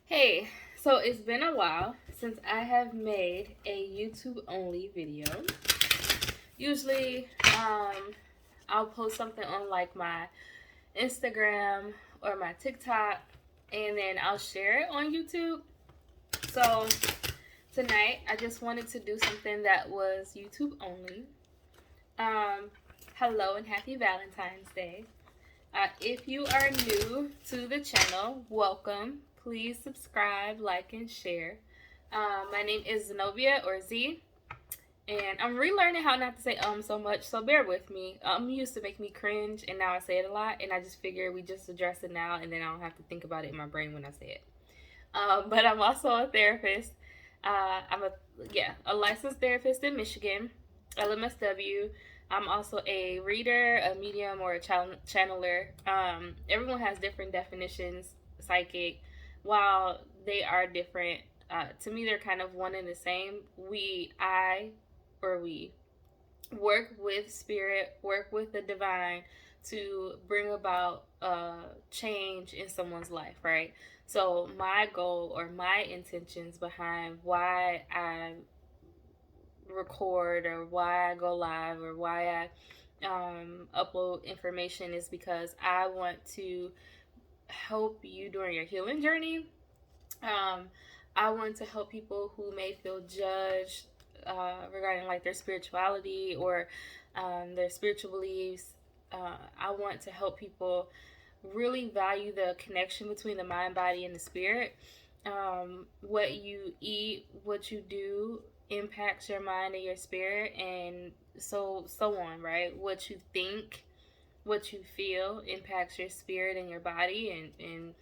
Hey, so it's been a while since I have made a YouTube only video. Usually, I'll post something on like my Instagram or my TikTok, and then I'll share it on YouTube. So tonight, I just wanted to do something that was YouTube only. Um, Hello and happy Valentine's Day. If you are new to the channel, welcome. Please subscribe, like, and share. My name is Zenobia or Z, and I'm relearning how not to say so much, so bear with me. Used to make me cringe, and now I say it a lot, and I just figure we just address it now, and then I don't have to think about it in my brain when I say it. But I'm also a therapist. I'm a licensed therapist in Michigan, LMSW. I'm also a reader, a medium, or a channeler. Everyone has different definitions. Psychic, while they are different, to me they're kind of one and the same. We work with spirit, work with the divine to bring about change in someone's life, right? So my goal or my intentions behind why I record or why I go live or why I upload information is because I want to help you during your healing journey. Um, I want to help people who may feel judged regarding like their spirituality or their spiritual beliefs. I want to help people really value the connection between the mind, body, and the spirit. What you eat, what you do impacts your mind and your spirit, and so on, right? What you think, what you feel impacts your spirit and your body, and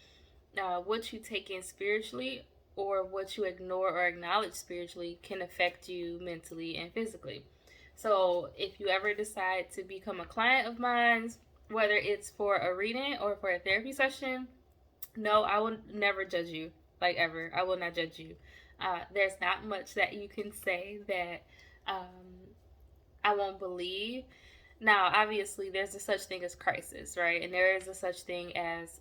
what you take in spiritually or what you ignore or acknowledge spiritually can affect you mentally and physically. So if you ever decide to become a client of mine, whether it's for a reading or for a therapy session, no, I will never judge you, like ever. I will not judge you. There's not much that you can say that I won't believe. Now, obviously, there's a such thing as crisis, right? And there is a such thing as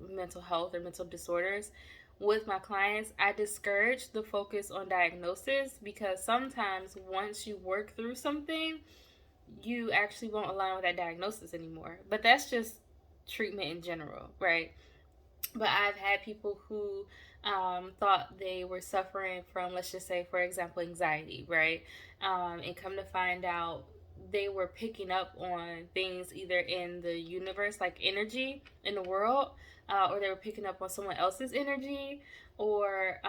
mental health or mental disorders. With my clients, I discourage the focus on diagnosis because sometimes once you work through something, you actually won't align with that diagnosis anymore. But that's just treatment in general, right? But I've had people who thought they were suffering from, let's just say, for example, anxiety, right? And come to find out they were picking up on things either in the universe, like energy in the world, or they were picking up on someone else's energy, or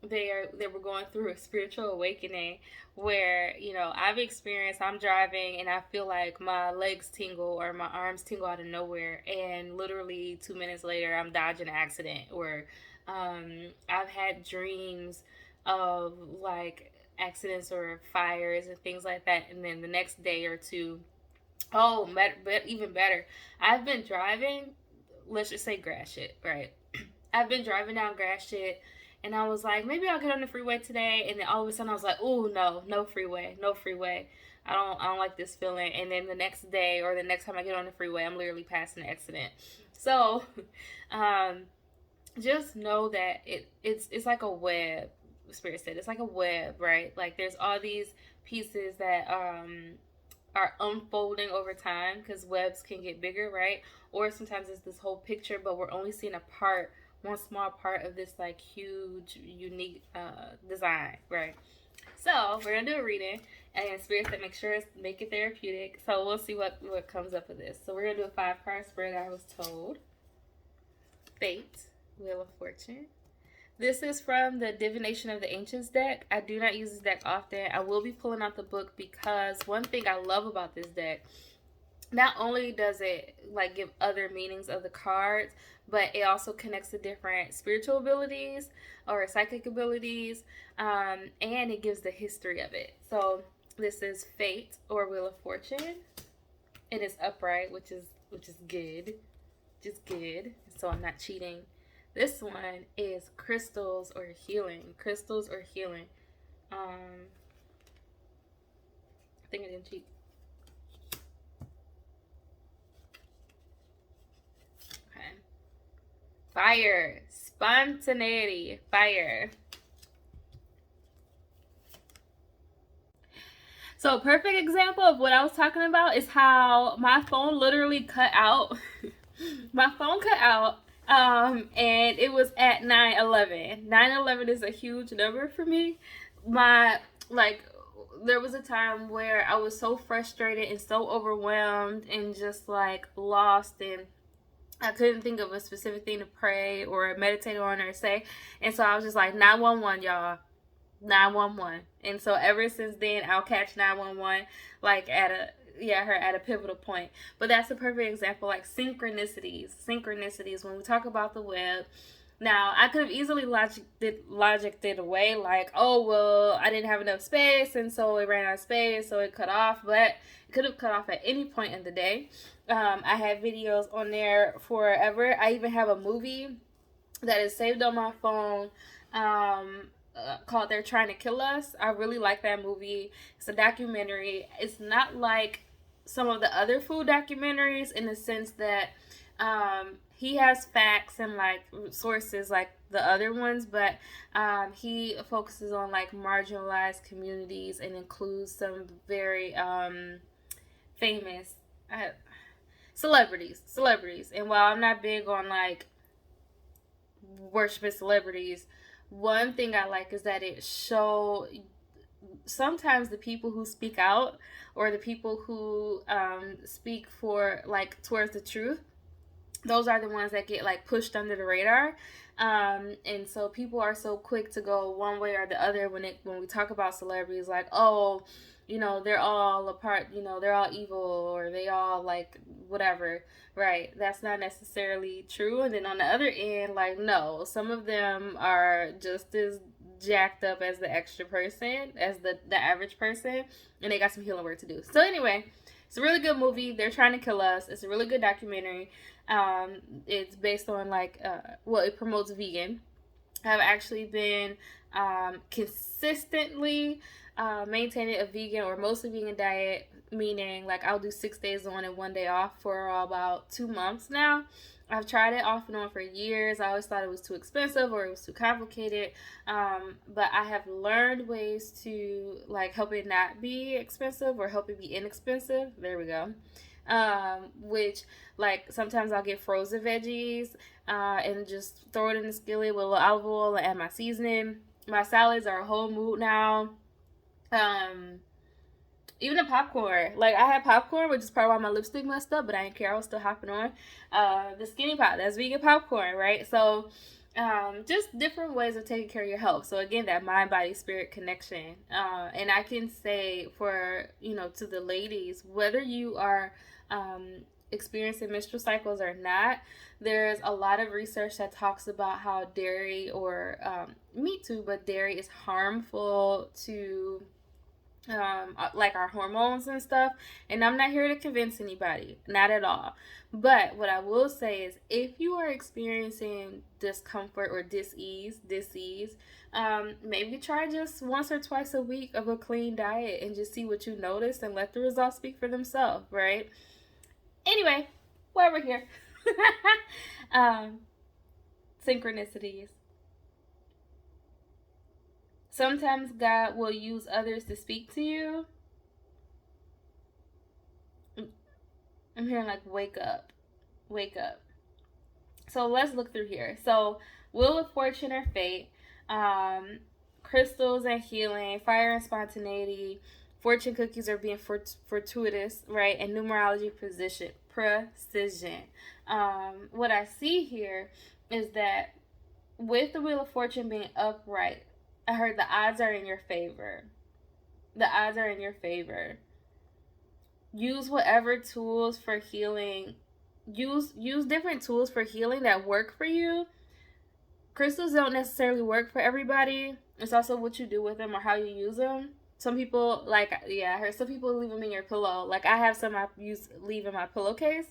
they were going through a spiritual awakening where I've experienced. I'm driving and I feel like my legs tingle or my arms tingle out of nowhere, and literally 2 minutes later I'm dodging an accident. Or I've had dreams of like accidents or fires and things like that, and then the next day or two, but even better, I've been driving, let's just say grass shit, right? I've been driving down grass shit, and I was like, maybe I'll get on the freeway today. And then all of a sudden, I was like, oh no, no freeway, no freeway. I don't like this feeling. And then the next day or the next time I get on the freeway, I'm literally passing an accident. So, um, just know that it's like a web. Spirit said it's like a web, right? Like there's all these pieces that are unfolding over time because webs can get bigger, right? Or sometimes it's this whole picture, but we're only seeing a part, one small part of this like huge, unique design, right? So we're gonna do a reading, and Spirit said make it therapeutic. So we'll see what comes up of this. So we're gonna do a 5-card spread. I was told. Fate, Wheel of Fortune. This is from the Divination of the Ancients deck. I do not use this deck often. I will be pulling out the book because one thing I love about this deck, not only does it like give other meanings of the cards, but it also connects to different spiritual abilities or psychic abilities, and it gives the history of it. So this is Fate or Wheel of Fortune. It is upright, which is good, just good. So I'm not cheating. This one is crystals or healing. Crystals or healing. I think I didn't cheat. Okay. Fire. Spontaneity. Fire. So, a perfect example of what I was talking about is how my phone literally cut out. My phone cut out, and it was at 9:11. 9:11 is a huge number for me. My, like, there was a time where I was so frustrated and so overwhelmed and just like lost, and I couldn't think of a specific thing to pray or meditate on or say. And so I was just like, 911, y'all. 911. And so ever since then, I'll catch 911 like at a pivotal point. But that's a perfect example, like synchronicities when we talk about the web. Now, I could have easily logicked it away, like, oh, well, I didn't have enough space, and so it ran out of space, so it cut off, but it could have cut off at any point in the day. I have videos on there forever. I even have a movie that is saved on my phone, called They're Trying to Kill Us. I really like that movie. It's a documentary. It's not like some of the other food documentaries in the sense that he has facts and like sources like the other ones, but he focuses on like marginalized communities and includes some very famous celebrities. And while I'm not big on like worshiping celebrities, one thing I like is that it show sometimes the people who speak out or the people who speak for like towards the truth, those are the ones that get like pushed under the radar. And so people are so quick to go one way or the other when we talk about celebrities, like, oh, they're all apart, they're all evil, or they all like whatever, right? That's not necessarily true. And then on the other end, like, no, some of them are just as jacked up as the extra person, as the average person, and they got some healing work to do. So anyway, it's a really good movie. They're Trying to Kill Us. It's a really good documentary. It's based on like it promotes vegan. I've actually been consistently maintaining a vegan or mostly vegan diet, meaning like I'll do 6 days on and 1 day off for about 2 months now. I've tried it off and on for years. I always thought it was too expensive or it was too complicated, but I have learned ways to like help it not be expensive or help it be inexpensive. There we go. Which like sometimes I'll get frozen veggies and just throw it in the skillet with a little olive oil and add my seasoning. My salads are a whole mood now. Even the popcorn. Like, I had popcorn, which is probably why my lipstick messed up, but I didn't care. I was still hopping on. The Skinny Pop, that's vegan popcorn, right? So, just different ways of taking care of your health. So, again, that mind, body, spirit connection. And I can say for, to the ladies, whether you are experiencing menstrual cycles or not, there's a lot of research that talks about how dairy or meat too, but dairy is harmful to like our hormones and stuff. And I'm not here to convince anybody, not at all. But what I will say is, if you are experiencing discomfort or disease, maybe try just once or twice a week of a clean diet and just see what you notice and let the results speak for themselves, right? Anyway, while we're here, synchronicities. Sometimes God will use others to speak to you. I'm hearing like, wake up. So let's look through here. So, Wheel of Fortune or Fate, crystals and healing, fire and spontaneity, fortune cookies are being fortuitous, right? And numerology precision. What I see here is that with the Wheel of Fortune being upright, I heard the odds are in your favor. Use whatever tools for healing. Use different tools for healing that work for you. Crystals don't necessarily work for everybody. It's also what you do with them or how you use them. Some people, I heard some people leave them in your pillow. Like, I have some I leave in my pillowcase.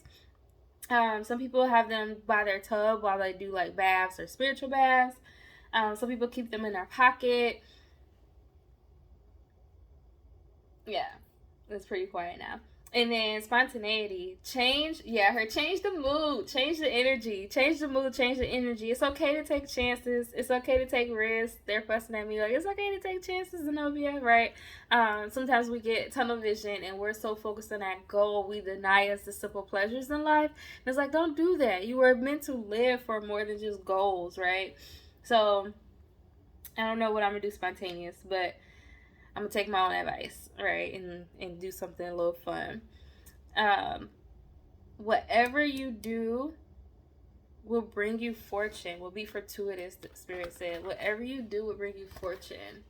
Some people have them by their tub while they do like baths or spiritual baths. Some people keep them in their pocket. Yeah, it's pretty quiet now. And then spontaneity, change, yeah, her change the mood, change the energy, change the mood, change the energy. It's okay to take chances. It's okay to take risks. They're fussing at me like it's okay to take chances, Zenobia, right? Sometimes we get tunnel vision and we're so focused on that goal, we deny us the simple pleasures in life. And it's like, don't do that. You were meant to live for more than just goals, right? So I don't know what I'm gonna do spontaneous, but I'm gonna take my own advice, right, and do something a little fun. Um, Whatever you do will bring you fortune, will be fortuitous, the Spirit said. Whatever you do will bring you fortune.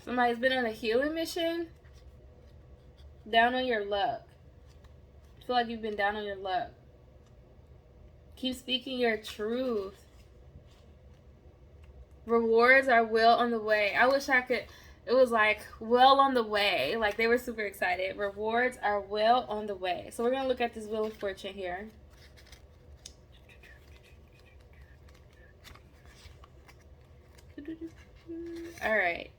Somebody's been on a healing mission, down on your luck. I feel like you've been down on your luck. Keep speaking your truth. Rewards are well on the way. I wish I could. It was like well on the way. Like they were super excited. Rewards are well on the way. So we're gonna look at this Wheel of Fortune here. All right.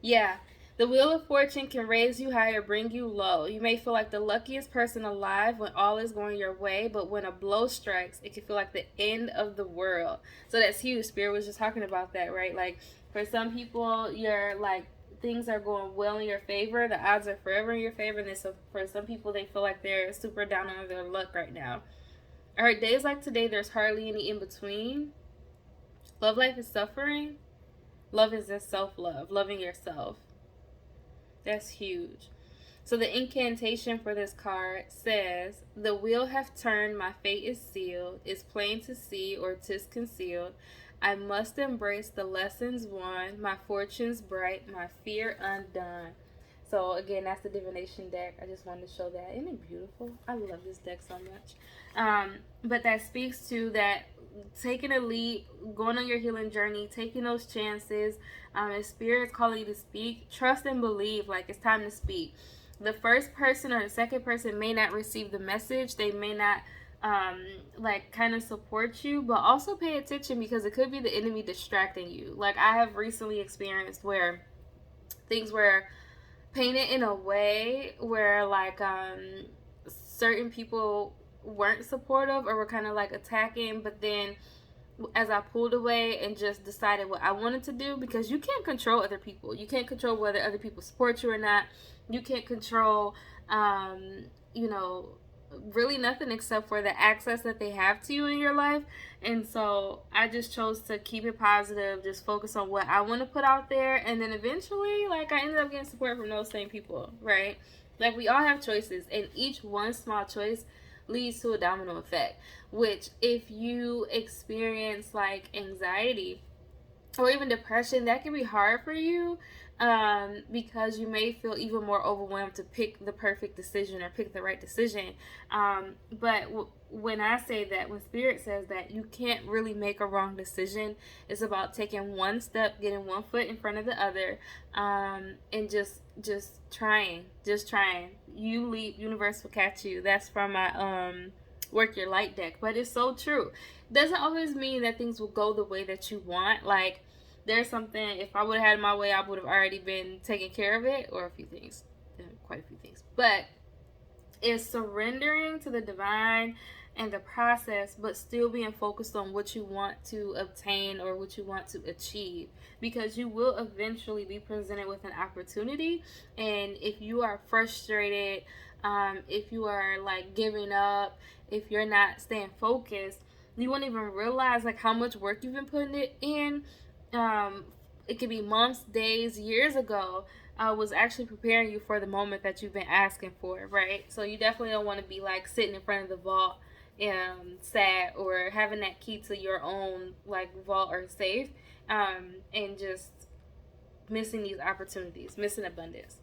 Yeah. The Wheel of Fortune can raise you high or bring you low. You may feel like the luckiest person alive when all is going your way, but when a blow strikes, it can feel like the end of the world. So that's huge. Spirit was just talking about that, right? Like for some people, you're like things are going well in your favor. The odds are forever in your favor. And then so for some people, they feel like they're super down on their luck right now. All right, days like today, there's hardly any in between. Love life is suffering. Love is just self-love, loving yourself. That's huge. So the incantation for this card says, "The wheel hath turned, my fate is sealed, is plain to see, or 'tis concealed. I must embrace the lessons won, my fortunes bright, my fear undone." So again, that's the divination deck. I just wanted to show that. Isn't it beautiful? I love this deck so much. But that speaks to that taking a leap, going on your healing journey, taking those chances. If Spirit's calling you to speak, trust and believe. Like it's time to speak. The first person or the second person may not receive the message. They may not like kind of support you, but also pay attention because it could be the enemy distracting you. Like I have recently experienced where things were painted in a way where like certain people weren't supportive or were kind of like attacking, but then as I pulled away and just decided what I wanted to do, because you can't control other people. You can't control whether other people support you or not. You can't control, you know, really nothing except for the access that they have to you in your life. And so I just chose to keep it positive, just focus on what I want to put out there. And then eventually, like, I ended up getting support from those same people, right? Like, we all have choices, and each one small choice leads to a domino effect, which if you experience like anxiety or even depression, that can be hard for you, because you may feel even more overwhelmed to pick the perfect decision or pick the right decision. But when I say that, when Spirit says that you can't really make a wrong decision, it's about taking one step, getting one foot in front of the other, and just trying. You leap, universe will catch you. That's from my work your light deck, but it's so true. Doesn't always mean that things will go the way that you want. Like there's something, if I would have had my way, I would have already been taking care of it, or a few things, quite a few things. But it's surrendering to the divine and the process, but still being focused on what you want to obtain or what you want to achieve, because you will eventually be presented with an opportunity. And if you are frustrated, if you are like giving up, if you're not staying focused, you won't even realize like how much work you've been putting it in. It could be months, days, years ago. I was actually preparing you for the moment that you've been asking for, right? So you definitely don't want to be like sitting in front of the vault, sad, or having that key to your own like vault or safe, and just missing these opportunities, missing abundance.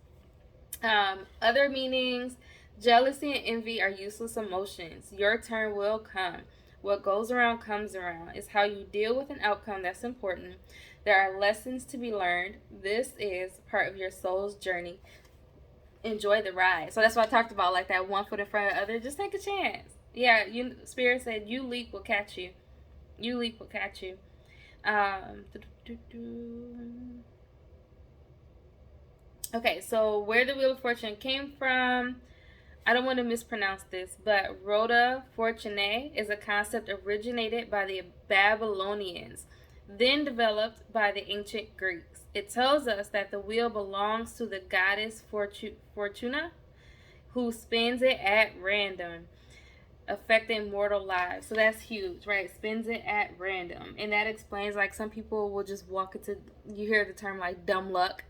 Other meanings: jealousy and envy are useless emotions. Your turn will come. What goes around comes around. It's how you deal with an outcome that's important. There are lessons to be learned. This is part of your soul's journey. Enjoy the ride. So that's what I talked about, like that one foot in front of the other. Just take a chance. Yeah, you Spirit said you leap will catch you. You leap will catch you. Um, okay, so where the Wheel of Fortune came from, I don't want to mispronounce this, but Rota Fortunae is a concept originated by the Babylonians, then developed by the ancient Greeks. It tells us that the wheel belongs to the goddess Fortuna, who spins it at random, affecting mortal lives. So that's huge, right? Spins it at random. And that explains, like, some people will just walk into, you hear the term like dumb luck.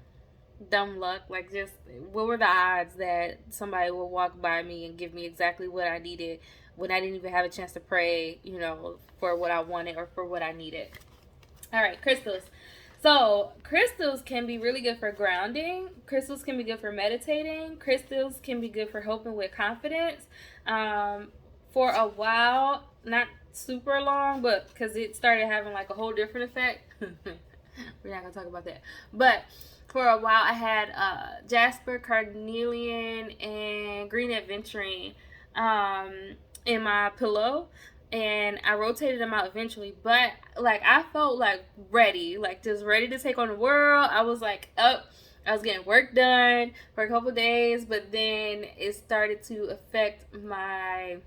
Dumb luck. Like, just what were the odds that somebody will walk by me and give me exactly what I needed when I didn't even have a chance to pray, for what I wanted or for what I needed. All right, crystals. So crystals can be really good for grounding. Crystals can be good for meditating. Crystals can be good for helping with confidence. For a while, not super long, but because it started having like a whole different effect. We're not gonna talk about that. But for a while, I had Jasper, Carnelian, and Green Adventuring in my pillow. And I rotated them out eventually, but like I felt like ready, like just ready to take on the world. I was like up, I was getting work done for a couple days, but then it started to affect my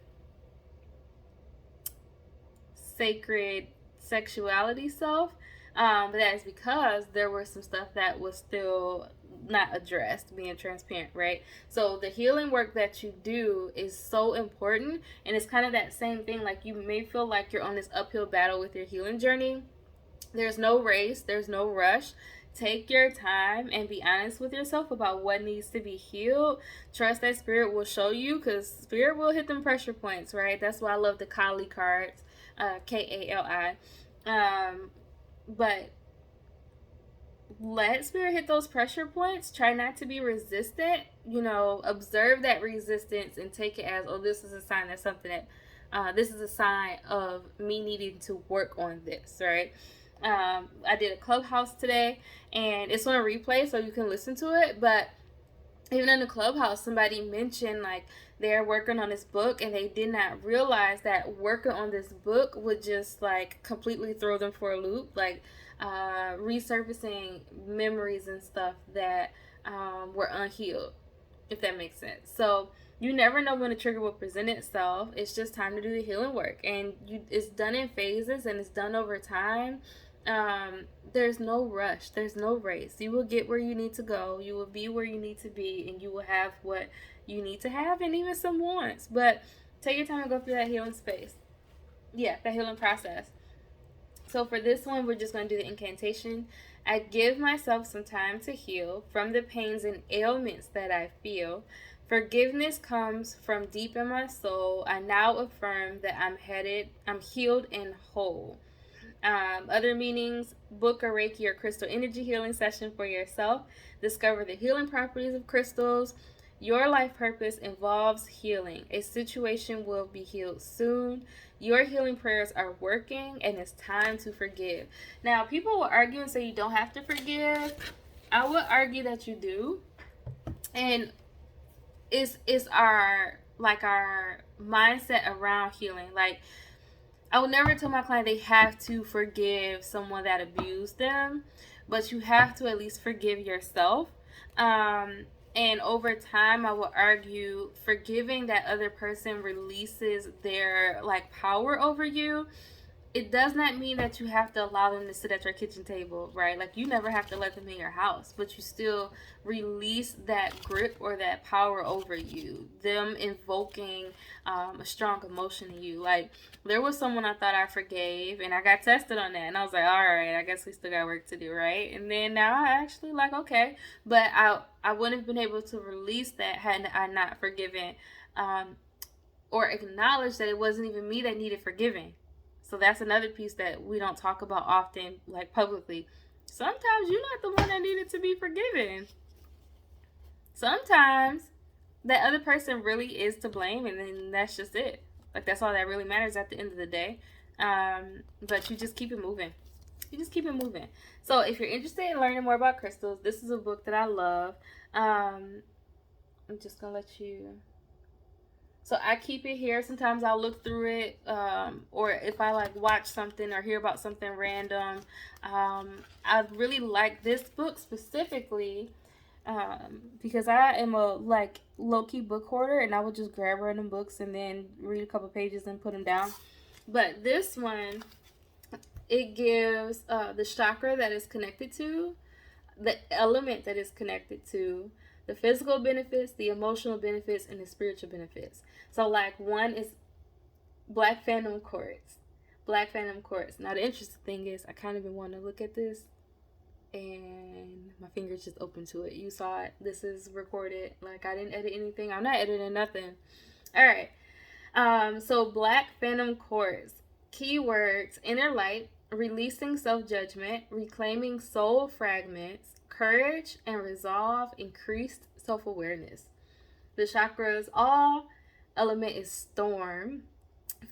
sacred sexuality self. But that is because there was some stuff that was still not addressed, being transparent, right? So the healing work that you do is so important, and it's kind of that same thing. Like, you may feel like you're on this uphill battle with your healing journey. There's no race, there's no rush. Take your time and be honest with yourself about what needs to be healed. Trust that Spirit will show you, because Spirit will hit them pressure points, right? That's why I love the Kali cards, Kali. But let Spirit hit those pressure points. Try not to be resistant. Observe that resistance and take it as, oh, this is a sign that something that, this is a sign of me needing to work on this, right? I did a clubhouse today, and it's on a replay, so you can listen to it. But even in the clubhouse, somebody mentioned like they're working on this book, and they did not realize that working on this book would just like completely throw them for a loop, like resurfacing memories and stuff that were unhealed, if that makes sense. So you never know when a trigger will present itself. It's just time to do the healing work, and it's done in phases, and it's done over time. There's no rush, there's no race. You will get where you need to go, you will be where you need to be, and you will have what you need to have, and even some wants. But take your time and go through that healing space. That healing process. So for this one, we're just going to do the incantation. I give myself some time to heal from the pains and ailments that I feel. Forgiveness comes from deep in my soul. I now affirm that I'm healed and whole. Other meanings: book a Reiki or crystal energy healing session for yourself. Discover the healing properties of crystals. Your life purpose involves healing. A situation will be healed soon. Your healing prayers are working, and it's time to forgive. Now, people will argue and say you don't have to forgive. I would argue that you do. And it's our mindset around healing. Like, I would never tell my client they have to forgive someone that abused them, but you have to at least forgive yourself. And over time, I would argue forgiving that other person releases their power over you. It does not mean that you have to allow them to sit at your kitchen table, right? Like, you never have to let them in your house, but you still release that grip or that power over you, them invoking a strong emotion in you. Like, there was someone I thought I forgave, and I got tested on that, and I was like, all right, I guess we still got work to do, right? And then now I actually okay, but I wouldn't have been able to release that had I not forgiven or acknowledged that it wasn't even me that needed forgiving. So that's another piece that we don't talk about often, publicly. Sometimes you're not the one that needed to be forgiven. Sometimes that other person really is to blame, and then that's just it. That's all that really matters at the end of the day. But you just keep it moving. you just keep it moving. So if you're interested in learning more about crystals, this is a book that I love. I'm just gonna let you. So I keep it here. Sometimes I'll look through it, or if I like watch something or hear about something random. I really like this book specifically, because I am a like low key book hoarder, and I would just grab random books and then read a couple pages and put them down. But this one, it gives the chakra that is connected to, the element that is connected to, the physical benefits, the emotional benefits, and the spiritual benefits. So, like, one is Black Phantom Quartz. Black Phantom Quartz. Now, the interesting thing is, I kind of been wanting to look at this, and my fingers just open to it. You saw it. This is recorded. Like, I didn't edit anything. I'm not editing nothing. All right. So, Black Phantom Quartz. Keywords: inner light, releasing self-judgment, reclaiming soul fragments, courage and resolve, increased self-awareness. The chakras, all element is storm.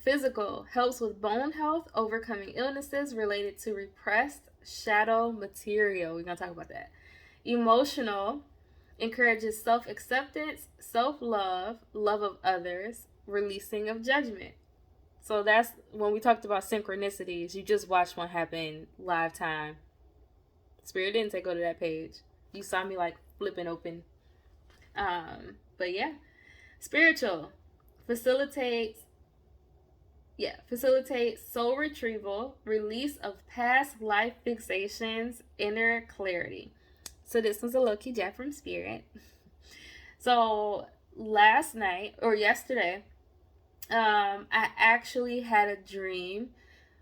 Physical, helps with bone health, overcoming illnesses related to repressed shadow material. We're going to talk about that. Emotional, encourages self-acceptance, self-love, love of others, releasing of judgment. So that's when we talked about synchronicities. You just watched one happen live time. Spirit didn't say go to that page. You saw me like flipping open. But yeah. Spiritual. Facilitates soul retrieval, release of past life fixations, inner clarity. So this was a low-key jab from Spirit. So last night or yesterday, I actually had a dream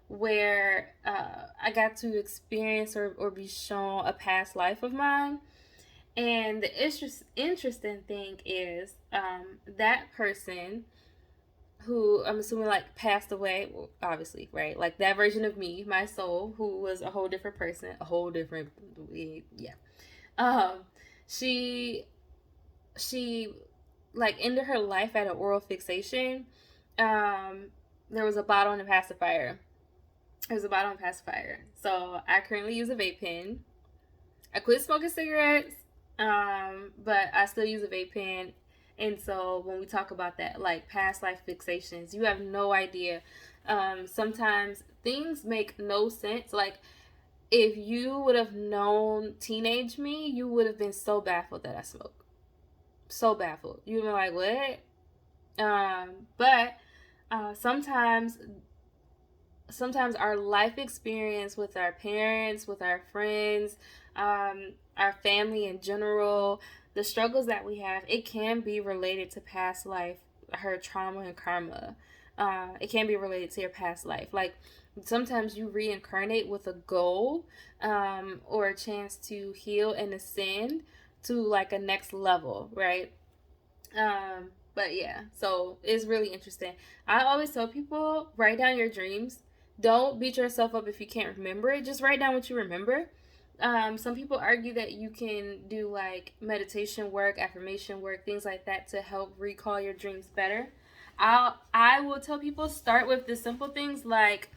where I got to experience or be shown a past life of mine. And the interesting thing is that person who I'm assuming like passed away, well, obviously, right? Like that version of me, my soul, who was a whole different person, a whole different, yeah. She like ended her life at an oral fixation. There was a bottle and a pacifier. So I currently use a vape pen. I quit smoking cigarettes, but I still use a vape pen. And so when we talk about that, like past life fixations, you have no idea. Sometimes things make no sense. Like if you would have known teenage me, you would have been so baffled that I smoke. So baffled. You'd be like, what? But sometimes our life experience with our parents, with our friends, our family in general, the struggles that we have, it can be related to past life, her trauma and karma. It can be related to your past life. Like sometimes you reincarnate with a goal, or a chance to heal and ascend to like a next level, right? But yeah, so it's really interesting. I always tell people, write down your dreams. Don't beat yourself up if you can't remember it. Just write down what you remember. Some people argue that you can do like meditation work, affirmation work, things like that to help recall your dreams better. I will tell people, start with the simple things like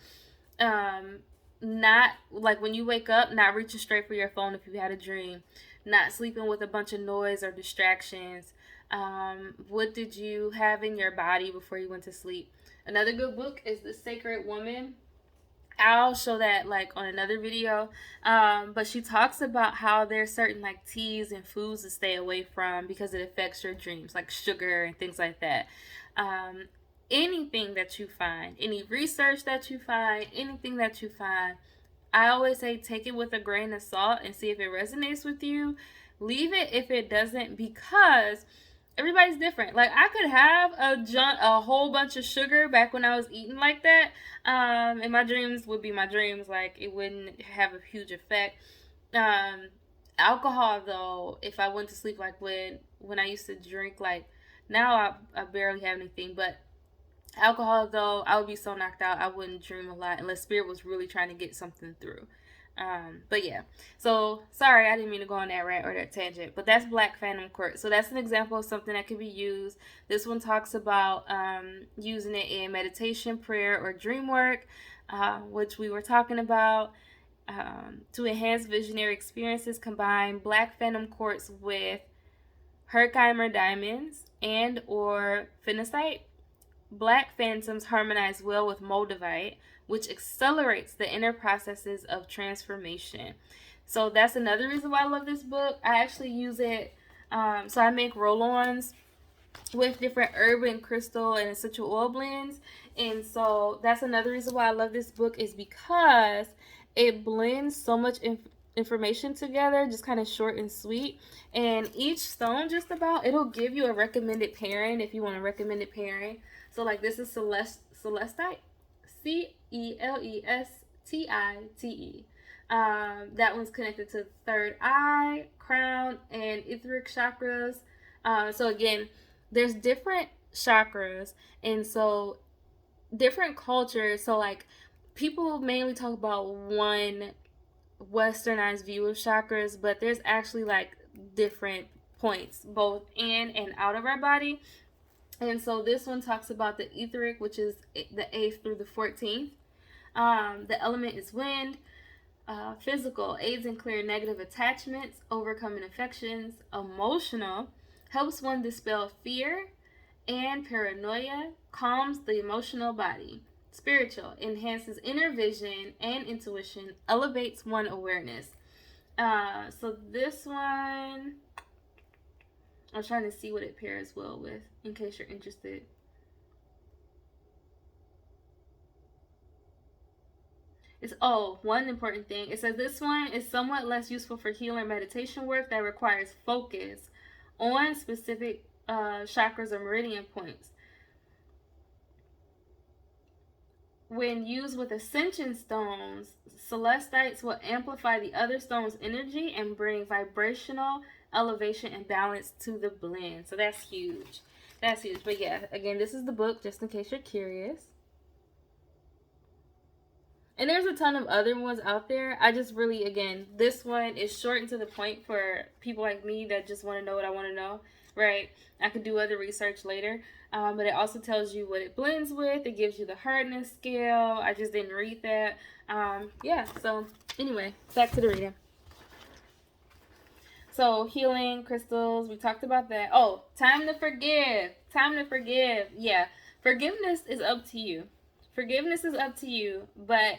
not like when you wake up, not reaching straight for your phone if you had a dream, not sleeping with a bunch of noise or distractions. What did you have in your body before you went to sleep? Another good book is The Sacred Woman. I'll show that like on another video. But she talks about how there's certain like teas and foods to stay away from because it affects your dreams, like sugar and things like that. Anything that you find, any research that you find, anything that you find, I always say take it with a grain of salt and see if it resonates with you. Leave it if it doesn't, because everybody's different. Like I could have a whole bunch of sugar back when I was eating like that, and my dreams would be my dreams. Like it wouldn't have a huge effect. Alcohol though, if I went to sleep like when I used to drink, like now I barely have anything, but alcohol though, I would be so knocked out I wouldn't dream a lot unless spirit was really trying to get something through. But yeah, so sorry, I didn't mean to go on that rant or that tangent, but that's Black Phantom Quartz. So that's an example of something that could be used. This one talks about using it in meditation, prayer, or dream work, which we were talking about. To enhance visionary experiences, combine black phantom quartz with Herkimer diamonds and or phenacite. Black phantoms harmonize well with moldavite, which accelerates the inner processes of transformation. So that's another reason why I love this book. I actually use it. So I make roll-ons with different herb and crystal and essential oil blends. And so that's another reason why I love this book, is because it blends so much information together, just kind of short and sweet. And each stone, just about, it'll give you a recommended pairing if you want a recommended pairing. So like this is celestite, Celestite. That one's connected to third eye, crown, and etheric chakras. So again, there's different chakras, and so different cultures. So like people mainly talk about one westernized view of chakras, but there's actually like different points both in and out of our body. And so this one talks about the etheric, which is the 8th through the 14th. The element is wind. Physical, aids in clearing negative attachments, overcoming infections. Emotional, helps one dispel fear and paranoia, calms the emotional body. Spiritual, enhances inner vision and intuition, elevates one awareness. So this one, I'm trying to see what it pairs well with, in case you're interested. It's, one important thing. It says this one is somewhat less useful for healing meditation work that requires focus on specific chakras or meridian points. When used with ascension stones, celestites will amplify the other stone's energy and bring vibrational elevation and balance to the blend. So that's huge. That's huge. But yeah, again, this is the book, just in case you're curious. And there's a ton of other ones out there. I just really, again, this one is short and to the point for people like me that just want to know what I want to know, right? I could do other research later. But it also tells you what it blends with. It gives you the hardness scale. I just didn't read that. Yeah, so anyway, back to the reading. So healing, crystals, we talked about that. Oh, time to forgive. Time to forgive. Yeah, forgiveness is up to you. Forgiveness is up to you, but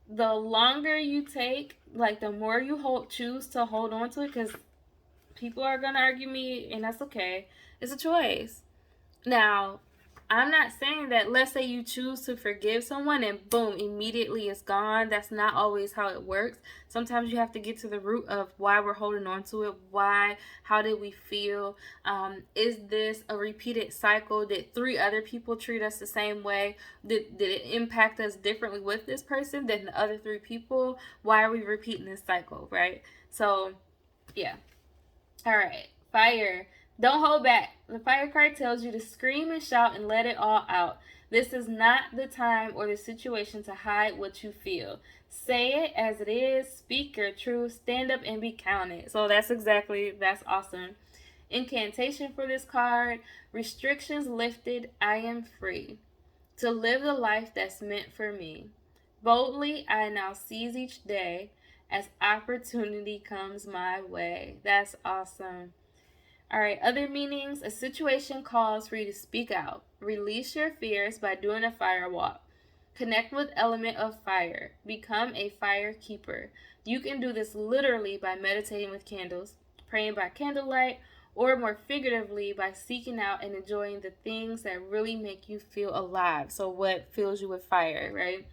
the longer you take, like the more you choose to hold on to it, because people are gonna argue me, and that's okay. It's a choice. Now, I'm not saying that, let's say you choose to forgive someone and boom, immediately it's gone. That's not always how it works. Sometimes you have to get to the root of why we're holding on to it. Why? How did we feel? Is this a repeated cycle? Did 3 other people treat us the same way? Did it impact us differently with this person than the other 3 people? Why are we repeating this cycle, right? So, yeah. All right. Fire. Don't hold back. The fire card tells you to scream and shout and let it all out. This is not the time or the situation to hide what you feel. Say it as it is. Speak your truth. Stand up and be counted. So that's awesome. Incantation for this card. Restrictions lifted. I am free to live the life that's meant for me. Boldly, I now seize each day as opportunity comes my way. That's awesome. All right, other meanings. A situation calls for you to speak out. Release your fears by doing a fire walk. Connect with element of fire. Become a fire keeper. You can do this literally by meditating with candles, praying by candlelight, or more figuratively by seeking out and enjoying the things that really make you feel alive. So what fills you with fire, right?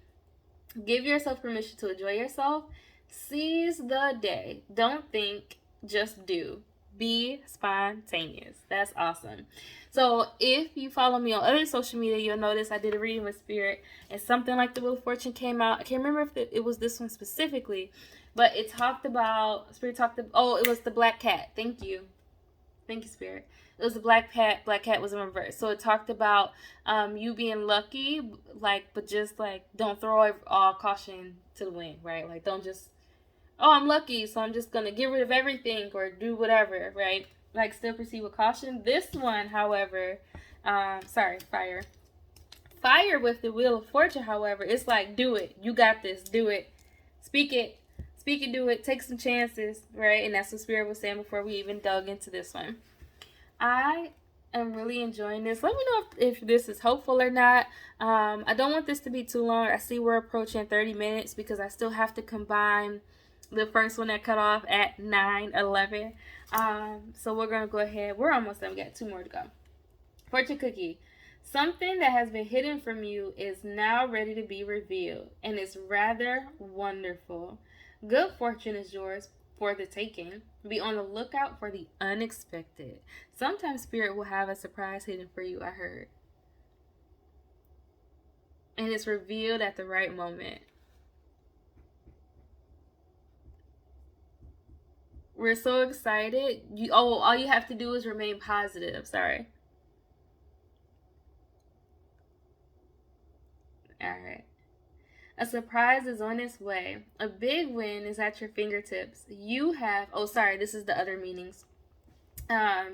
Give yourself permission to enjoy yourself. Seize the day. Don't think, just do. Be spontaneous. That's awesome. So if you follow me on other social media, you'll notice I did a reading with Spirit, and something like the Wheel of Fortune came out. I can't remember if it was this one specifically, but it talked about, Spirit talked about, it was the black cat. Thank you, Spirit. It was the black cat. Black cat was in reverse. So it talked about you being lucky, but just don't throw all caution to the wind, right? Like, don't just, I'm lucky, so I'm just going to get rid of everything or do whatever, right? Like, still proceed with caution. This one, however, fire. Fire with the Wheel of Fortune, however, it's like, do it. You got this. Do it. Speak it. speak and do it. Take some chances, right? And that's what Spirit was saying before we even dug into this one. I am really enjoying this. Let me know if this is hopeful or not. I don't want this to be too long. I see we're approaching 30 minutes because I still have to combine the first one that cut off at 9:11. So we're going to go ahead. We're almost done. We got 2 more to go. Fortune cookie. Something that has been hidden from you is now ready to be revealed, and it's rather wonderful. Good fortune is yours for the taking. Be on the lookout for the unexpected. Sometimes Spirit will have a surprise hidden for you, I heard. And it's revealed at the right moment. We're so excited. All you have to do is remain positive. Sorry. Alright. A surprise is on its way. A big win is at your fingertips. You have, this is the other meanings.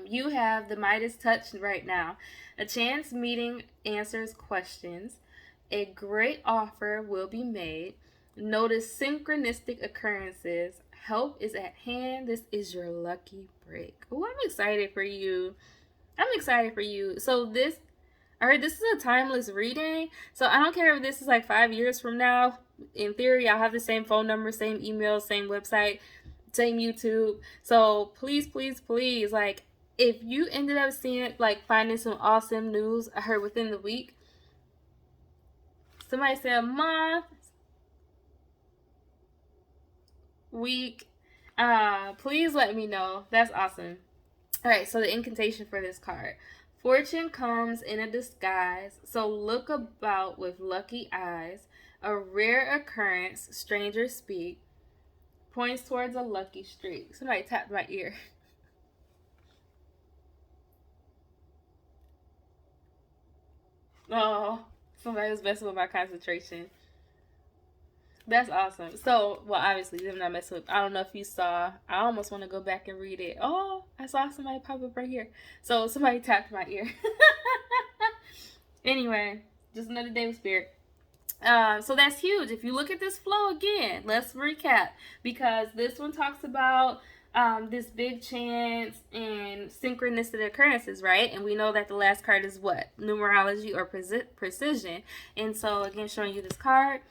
You have the Midas touch right now. A chance meeting answers questions. A great offer will be made. Notice synchronistic occurrences. Help is at hand. This is your lucky break. Oh, I'm excited for you. So this is a timeless reading. So I don't care if this is like 5 years from now. In theory, I'll have the same phone number, same email, same website, same YouTube. So please, please, please, like, if you ended up finding some awesome news, I heard within the week. Somebody said a month, week. Please let me know. That's awesome. All right, so the incantation for this card. Fortune comes in a disguise, so look about with lucky eyes. A rare occurrence, strangers speak, points towards a lucky streak. Somebody tapped my ear. Oh, somebody was messing with my concentration. That's awesome. So, well, obviously, them not messing with. I don't know if you saw. I almost want to go back and read it. Oh, I saw somebody pop up right here. So, somebody tapped my ear. Anyway, just another day with Spirit. So that's huge. If you look at this flow again, let's recap, because this one talks about this big chance and synchronicity occurrences, right? And we know that the last card is what? Numerology or precision. And so, again, showing you this card.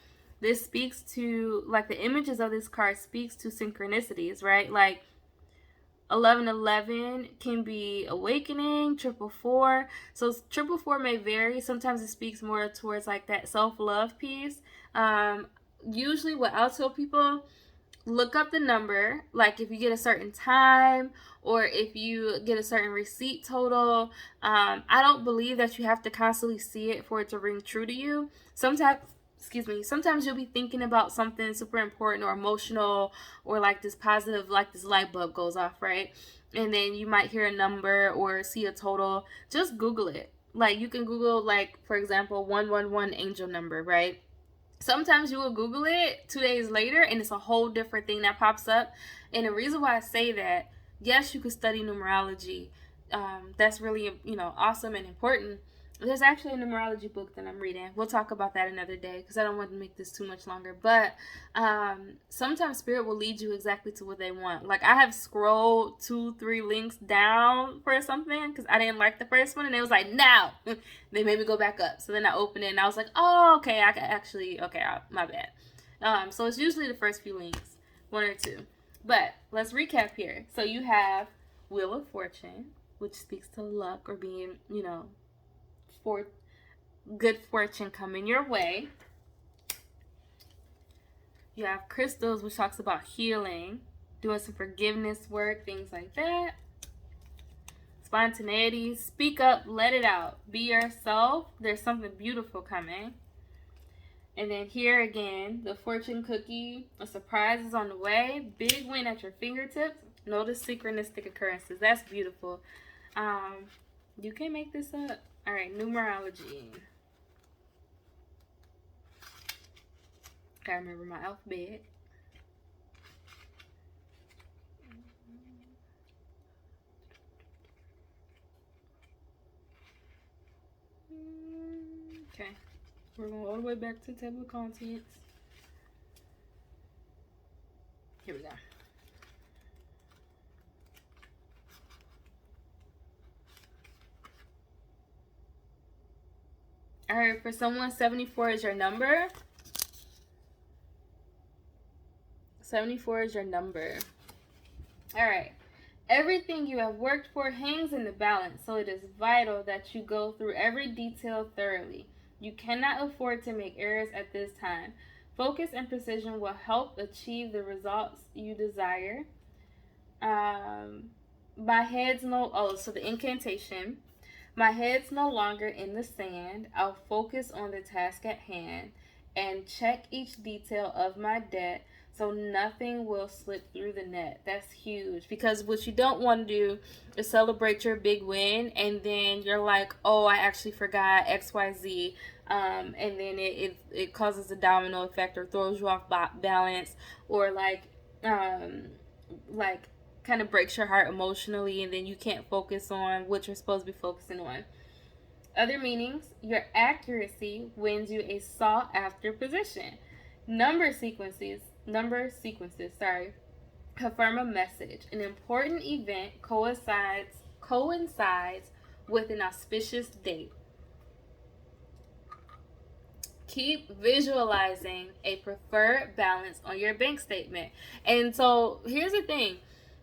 This speaks to, like, the images of this card speaks to synchronicities, right? Like, 1111 can be awakening, 444. So 444 may vary. Sometimes it speaks more towards, like, that self-love piece. Usually what I'll tell people, look up the number, like if you get a certain time or if you get a certain receipt total. I don't believe that you have to constantly see it for it to ring true to you. Sometimes you'll be thinking about something super important or emotional, or like this positive, like this light bulb goes off, right? And then you might hear a number or see a total. Just Google it. Like, you can Google, like, for example, 111 angel number, right? Sometimes you will Google it 2 days later and it's a whole different thing that pops up. And the reason why I say that, yes, you could study numerology. That's really, awesome and important. There's actually a numerology book that I'm reading. We'll talk about that another day because I don't want to make this too much longer. But sometimes Spirit will lead you exactly to what they want. Like, I have scrolled 2-3 links down for something because I didn't like the first one. And it was like, now! They made me go back up. So then I opened it and I was like, oh, okay, I can actually, my bad. So it's usually the first few links, 1 or 2. But let's recap here. So you have Wheel of Fortune, which speaks to luck or being, for good fortune coming your way. You have crystals, which talks about healing, doing some forgiveness work, things like that. Spontaneity, speak up, let it out, be yourself. There's something beautiful coming. And then here again, the fortune cookie, a surprise is on the way, big win at your fingertips. Notice synchronistic occurrences. That's beautiful. You can't make this up. All right, numerology. Gotta remember my alphabet. Okay, we're going all the way back to the table of contents. Here we go. All right, for someone, 74 is your number. 74 is your number. All right. Everything you have worked for hangs in the balance, so it is vital that you go through every detail thoroughly. You cannot afford to make errors at this time. Focus and precision will help achieve the results you desire. My head's so the incantation. My head's no longer in the sand. I'll focus on the task at hand and check each detail of my debt so nothing will slip through the net. That's huge, because what you don't want to do is celebrate your big win and then you're like, oh, I actually forgot XYZ. And then it causes a domino effect or throws you off balance, or like kind of breaks your heart emotionally, and then you can't focus on what you're supposed to be focusing on. Other meanings: your accuracy wins you a sought after position. Number sequences, confirm a message. An important event coincides with an auspicious date. Keep visualizing a preferred balance on your bank statement. And so here's the thing.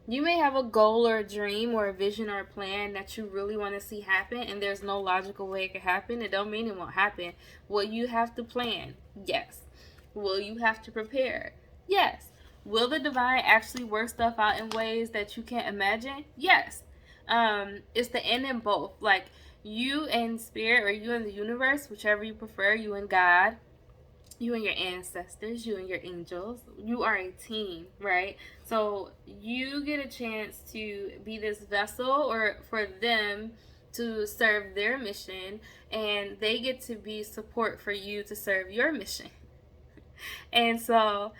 You may have a goal or a dream or a vision or a plan that you really want to see happen, and there's no logical way it can happen. It don't mean it won't happen. Will you have to plan? Yes. Will you have to prepare? Yes. Will the divine actually work stuff out in ways that you can't imagine? Yes. It's the end in both. Like, you and spirit, or you and the universe, whichever you prefer, you and God, you and your ancestors, you and your angels, you are a team, right? So you get a chance to be this vessel, or for them to serve their mission, and they get to be support for you to serve your mission. And so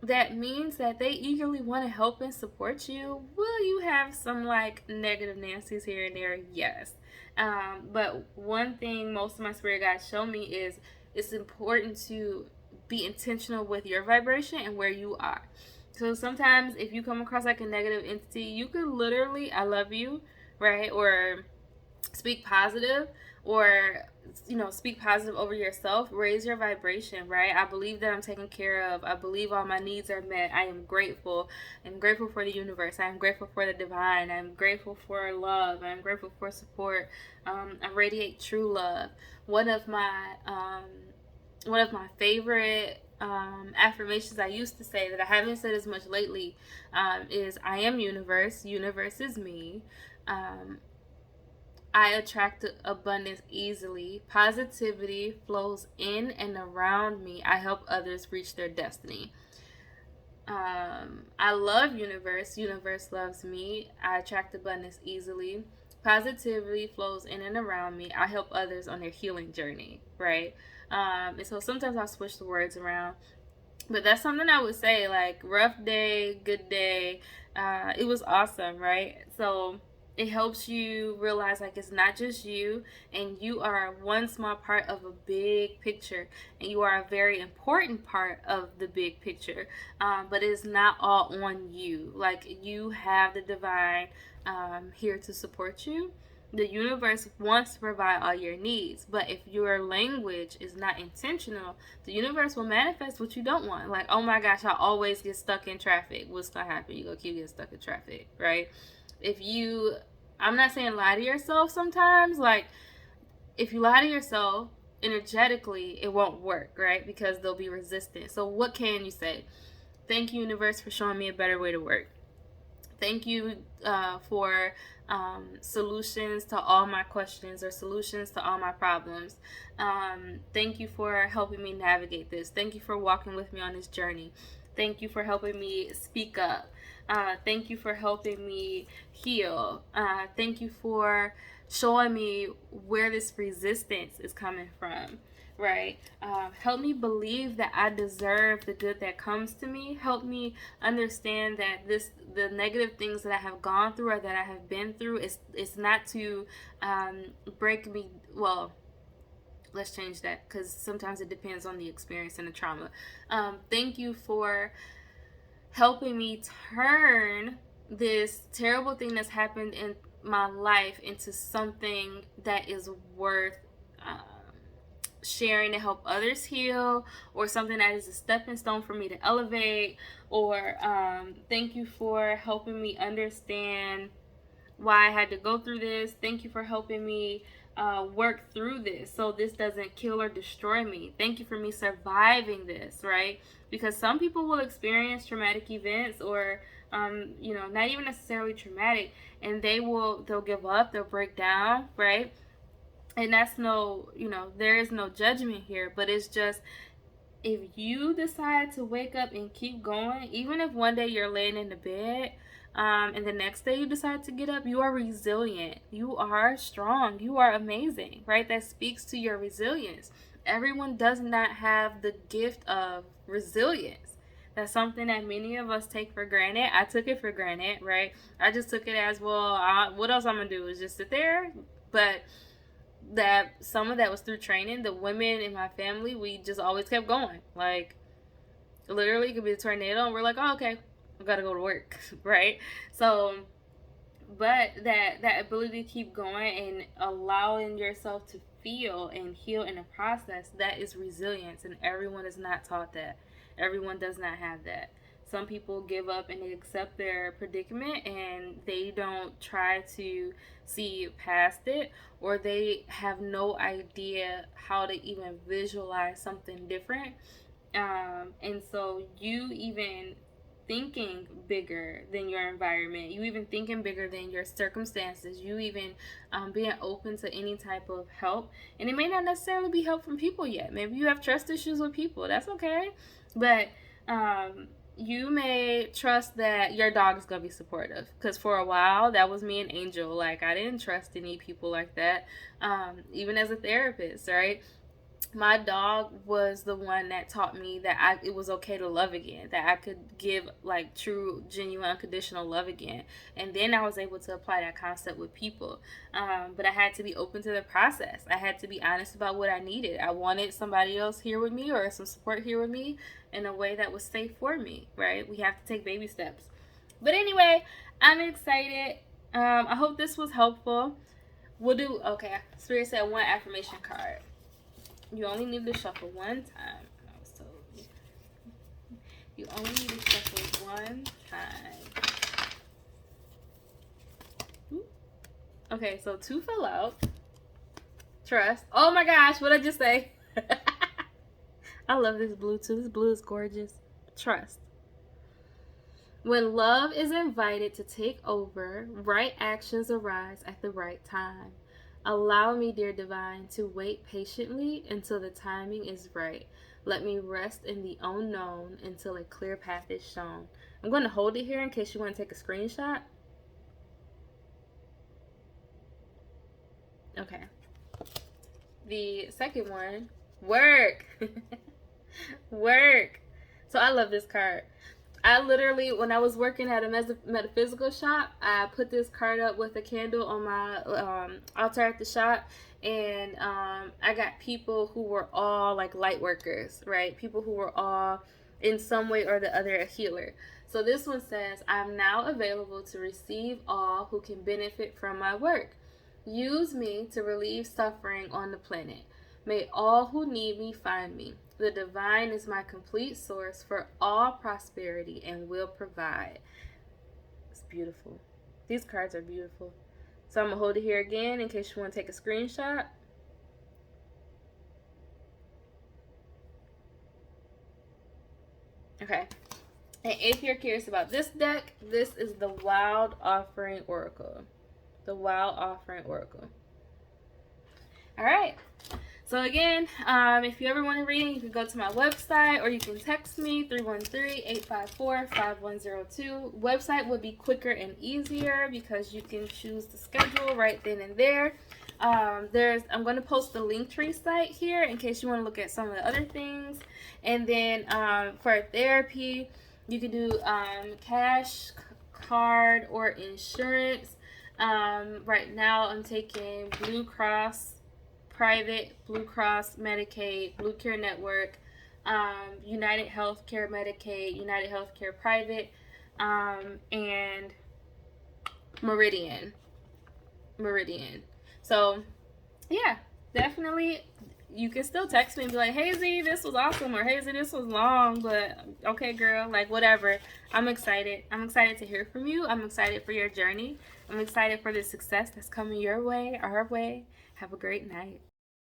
that means that they eagerly want to help and support you. Will you have some like negative Nancy's here and there? Yes. But one thing most of my spirit guides show me is it's important to be intentional with your vibration and where you are. So sometimes if you come across like a negative entity, you could literally, I love you, right? Or speak positive, or speak positive over yourself. Raise your vibration, right? I believe that I'm taken care of. I believe all my needs are met. I am grateful. I'm grateful for the universe. I'm grateful for the divine. I'm grateful for love. I'm grateful for support. I radiate true love. One of my favorite affirmations I used to say that I haven't said as much lately is, I am universe. Universe is me. I attract abundance easily. Positivity flows in and around me. I help others reach their destiny. I love universe. Universe loves me. I attract abundance easily. Positivity flows in and around me. I help others on their healing journey, right? And so sometimes I'll switch the words around. But that's something I would say, like, rough day, good day. It was awesome, right? So it helps you realize, like, it's not just you, and you are one small part of a big picture, and you are a very important part of the big picture. But it's not all on you. Like, you have the divine here to support you. The universe wants to provide all your needs, but if your language is not intentional, the universe will manifest what you don't want. Like, oh my gosh, I always get stuck in traffic. What's gonna happen? You're gonna keep getting stuck in traffic, right? I'm not saying lie to yourself sometimes. Like, if you lie to yourself energetically, it won't work, right? Because there'll be resistance. So what can you say? Thank you, universe, for showing me a better way to work. Thank you for solutions to all my questions, or solutions to all my problems. Thank you for helping me navigate this. Thank you for walking with me on this journey. Thank you for helping me speak up. Thank you for helping me heal. Thank you for showing me where this resistance is coming from, right? Help me believe that I deserve the good that comes to me. Help me understand that the negative things that I have gone through, or that I have been through, is not to break me. Well, let's change that, because sometimes it depends on the experience and the trauma. Thank you for helping me turn this terrible thing that's happened in my life into something that is worth sharing to help others heal, or something that is a stepping stone for me to elevate, or thank you for helping me understand why I had to go through this. Thank you for helping me work through this so this doesn't kill or destroy me. Thank you for me surviving this, right? Because some people will experience traumatic events, or not even necessarily traumatic, and they'll give up, they'll break down, right? And that's there is no judgment here, but it's just, if you decide to wake up and keep going, even if one day you're laying in the bed, and the next day you decide to get up, you are resilient. You are strong. You are amazing, right? That speaks to your resilience. Everyone does not have the gift of resilience. That's something that many of us take for granted. I took it for granted, right? I just took it as, well, what else I'm going to do is just sit there? But that some of that was through training. The women in my family, we just always kept going. Like, literally, it could be a tornado, and we're like, oh, okay, I gotta go to work, right? So, but that ability to keep going and allowing yourself to feel and heal in the process, that is resilience, and everyone is not taught that. Everyone does not have that. Some people give up and they accept their predicament, and they don't try to see past it, or they have no idea how to even visualize something different. And so you even thinking bigger than your environment, you even thinking bigger than your circumstances, you even being open to any type of help. And it may not necessarily be help from people yet. Maybe you have trust issues with people. That's okay. But you may trust that your dog is going to be supportive. Because for a while, that was me and Angel. Like, I didn't trust any people like that, even as a therapist, right? My dog was the one that taught me that it was okay to love again, that I could give like true, genuine, unconditional love again. And then I was able to apply that concept with people. But I had to be open to the process. I had to be honest about what I needed. I wanted somebody else here with me, or some support here with me, in a way that was safe for me, right? We have to take baby steps. But anyway, I'm excited. I hope this was helpful. Okay, Spirit said one affirmation card. You only need to shuffle one time. I was told. You only need to shuffle one time. Ooh. Okay, so 2 fell out. Trust. Oh my gosh, what did I just say? I love this blue too. This blue is gorgeous. Trust. When love is invited to take over, right actions arise at the right time. Allow me, dear divine, to wait patiently until the timing is right. Let me rest in the unknown until a clear path is shown. I'm going to hold it here in case you want to take a screenshot. Okay. The second one, work. Work. So I love this card. I literally, when I was working at a metaphysical shop, I put this card up with a candle on my altar at the shop, and I got people who were all like light workers, right? People who were all in some way or the other a healer. So this one says, I'm now available to receive all who can benefit from my work. Use me to relieve suffering on the planet. May all who need me find me. The divine is my complete source for all prosperity and will provide. It's beautiful. These cards are beautiful. So I'm going to hold it here again in case you want to take a screenshot. Okay. And if you're curious about this deck, this is the Wild Offering Oracle. The Wild Offering Oracle. All right. So again, if you ever want to read, you can go to my website, or you can text me 313-854-5102. Website would be quicker and easier because you can choose the schedule right then and there. I'm going to post the Linktree site here in case you want to look at some of the other things. And then for therapy, you can do cash, card, or insurance. Right now I'm taking Blue Cross Private, Blue Cross Medicaid, Blue Care Network, United Healthcare Medicaid, United Healthcare Private, and Meridian. So yeah, definitely. You can still text me and be like, "Hey Z, this was awesome," or "Hey Z, this was long, but okay, girl," like whatever. I'm excited. I'm excited to hear from you. I'm excited for your journey. I'm excited for the success that's coming your way, our way. Have a great night.